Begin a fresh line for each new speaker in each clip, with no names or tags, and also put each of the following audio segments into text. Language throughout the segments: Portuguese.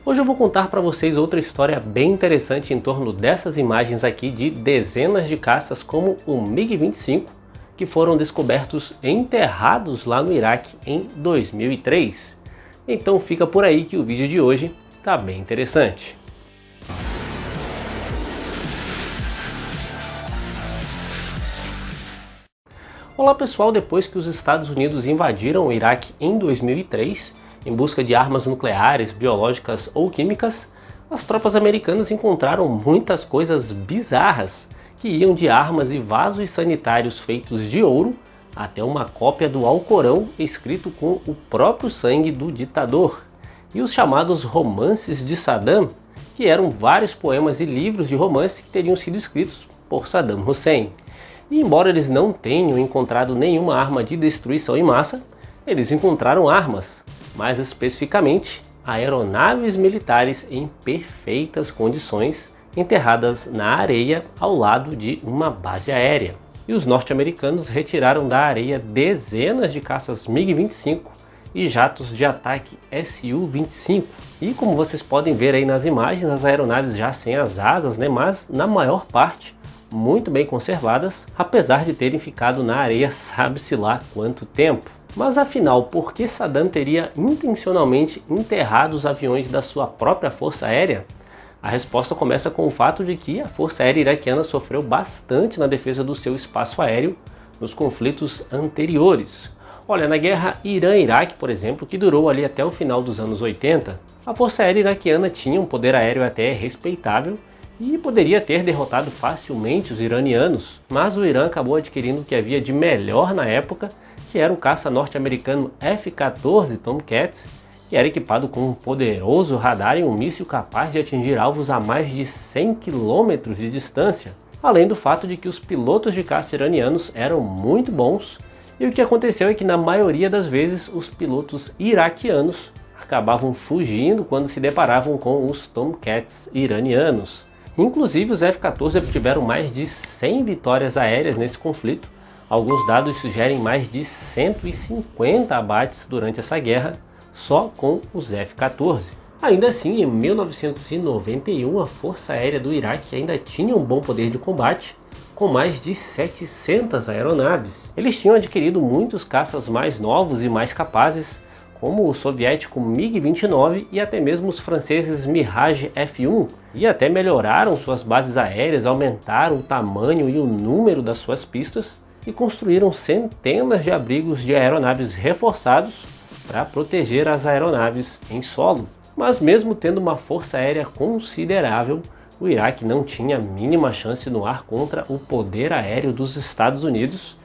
Hoje eu vou contar para vocês outra história bem interessante em torno dessas imagens aqui de dezenas de caças como o MiG-25, que foram descobertos enterrados lá no Iraque em 2003. Então fica por aí que o vídeo de hoje tá bem interessante. Olá pessoal, depois que os Estados Unidos invadiram o Iraque em 2003, em busca de armas nucleares, biológicas ou químicas, as tropas americanas encontraram muitas coisas bizarras que iam de armas e vasos sanitários feitos de ouro até uma cópia do Alcorão escrito com o próprio sangue do ditador, e os chamados romances de Saddam, que eram vários poemas e livros de romance que teriam sido escritos por Saddam Hussein. E embora eles não tenham encontrado nenhuma arma de destruição em massa, eles encontraram armas, mais especificamente aeronaves militares em perfeitas condições, enterradas na areia ao lado de uma base aérea. E os norte-americanos retiraram da areia dezenas de caças MiG-25 e jatos de ataque Su-25. E como vocês podem ver aí nas imagens, as aeronaves já sem as asas, mas na maior parte muito bem conservadas, apesar de terem ficado na areia sabe-se lá quanto tempo. Mas afinal, por que Saddam teria intencionalmente enterrado os aviões da sua própria força aérea? A resposta começa com o fato de que a força aérea iraquiana sofreu bastante na defesa do seu espaço aéreo nos conflitos anteriores. Olha, na guerra Irã-Iraque, por exemplo, que durou ali até o final dos anos 80, a força aérea iraquiana tinha um poder aéreo até respeitável e poderia ter derrotado facilmente os iranianos, mas o Irã acabou adquirindo o que havia de melhor na época, que era o caça norte-americano F-14 Tomcat, que era equipado com um poderoso radar e um míssil capaz de atingir alvos a mais de 100 km de distância, além do fato de que os pilotos de caça iranianos eram muito bons, e o que aconteceu é que na maioria das vezes os pilotos iraquianos acabavam fugindo quando se deparavam com os Tomcats iranianos. Inclusive os F-14 obtiveram mais de 100 vitórias aéreas nesse conflito. Alguns dados sugerem mais de 150 abates durante essa guerra só com os F-14. Ainda assim, em 1991, a Força Aérea do Iraque ainda tinha um bom poder de combate, com mais de 700 aeronaves. Eles tinham adquirido muitos caças mais novos e mais capazes, como o soviético MiG-29 e até mesmo os franceses Mirage F-1, e até melhoraram suas bases aéreas, aumentaram o tamanho e o número das suas pistas e construíram centenas de abrigos de aeronaves reforçados para proteger as aeronaves em solo. Mas mesmo tendo uma força aérea considerável, o Iraque não tinha a mínima chance no ar contra o poder aéreo dos Estados Unidos,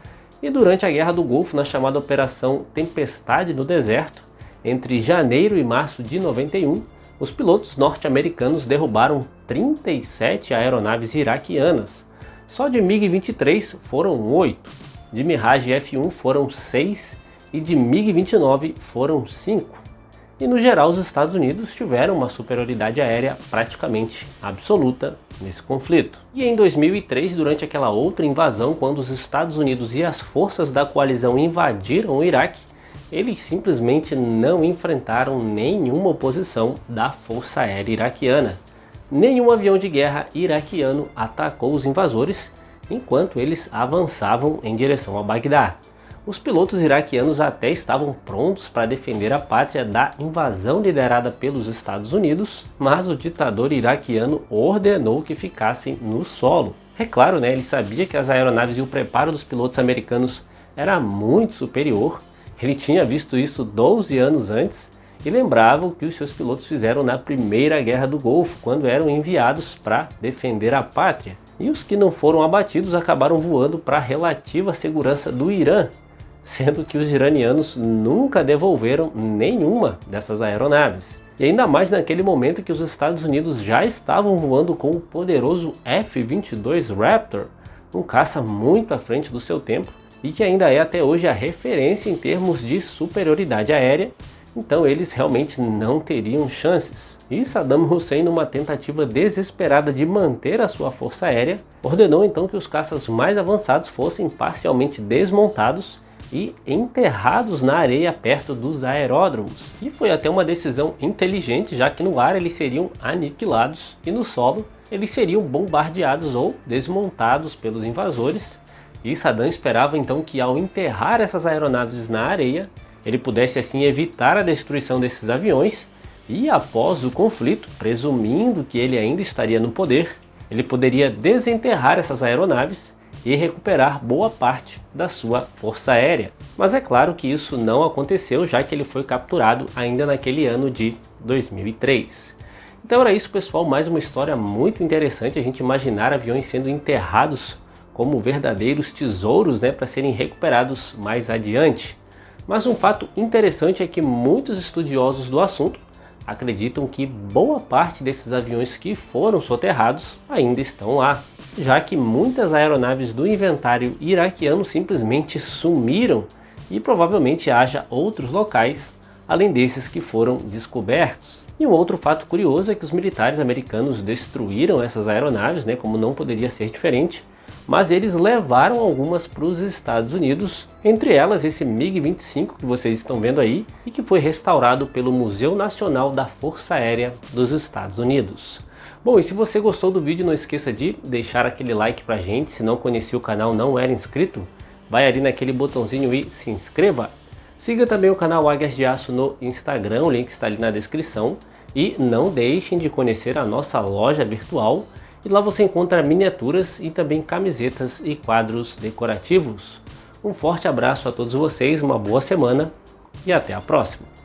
e durante a Guerra do Golfo, na chamada Operação Tempestade no Deserto, entre janeiro e março de 91, os pilotos norte-americanos derrubaram 37 aeronaves iraquianas. Só de MiG-23 foram 8, de Mirage F-1 foram 6 e de MiG-29 foram 5. E no geral os Estados Unidos tiveram uma superioridade aérea praticamente absoluta nesse conflito. E em 2003, durante aquela outra invasão, quando os Estados Unidos e as forças da coalizão invadiram o Iraque, eles simplesmente não enfrentaram nenhuma oposição da Força Aérea Iraquiana. Nenhum avião de guerra iraquiano atacou os invasores enquanto eles avançavam em direção a Bagdá. Os pilotos iraquianos até estavam prontos para defender a pátria da invasão liderada pelos Estados Unidos, mas o ditador iraquiano ordenou que ficassem no solo. É claro, ele sabia que as aeronaves e o preparo dos pilotos americanos era muito superior. Ele tinha visto isso 12 anos antes e lembrava o que os seus pilotos fizeram na Primeira Guerra do Golfo, quando eram enviados para defender a pátria. E os que não foram abatidos acabaram voando para a relativa segurança do Irã, sendo que os iranianos nunca devolveram nenhuma dessas aeronaves. E ainda mais naquele momento que os Estados Unidos já estavam voando com o poderoso F-22 Raptor, um caça muito à frente do seu tempo, e que ainda é até hoje a referência em termos de superioridade aérea, então eles realmente não teriam chances. E Saddam Hussein, numa tentativa desesperada de manter a sua força aérea, ordenou então que os caças mais avançados fossem parcialmente desmontados e enterrados na areia perto dos aeródromos. E foi até uma decisão inteligente, já que no ar eles seriam aniquilados e no solo eles seriam bombardeados ou desmontados pelos invasores. E Saddam esperava então que ao enterrar essas aeronaves na areia, ele pudesse assim evitar a destruição desses aviões e após o conflito, presumindo que ele ainda estaria no poder, ele poderia desenterrar essas aeronaves e recuperar boa parte da sua força aérea. Mas é claro que isso não aconteceu, já que ele foi capturado ainda naquele ano de 2003. Então era isso, pessoal, mais uma história muito interessante, a gente imaginar aviões sendo enterrados como verdadeiros tesouros, para serem recuperados mais adiante. Mas um fato interessante é que muitos estudiosos do assunto acreditam que boa parte desses aviões que foram soterrados ainda estão lá, já que muitas aeronaves do inventário iraquiano simplesmente sumiram e provavelmente haja outros locais além desses que foram descobertos. E um outro fato curioso é que os militares americanos destruíram essas aeronaves, como não poderia ser diferente, mas eles levaram algumas para os Estados Unidos, entre elas esse MiG-25 que vocês estão vendo aí e que foi restaurado pelo Museu Nacional da Força Aérea dos Estados Unidos. Bom, e se você gostou do vídeo, não esqueça de deixar aquele like pra gente. Se não conhecia o canal, não era inscrito, vai ali naquele botãozinho e se inscreva. Siga também o canal Águias de Aço no Instagram, o link está ali na descrição. E não deixem de conhecer a nossa loja virtual, e lá você encontra miniaturas e também camisetas e quadros decorativos. Um forte abraço a todos vocês, uma boa semana e até a próxima!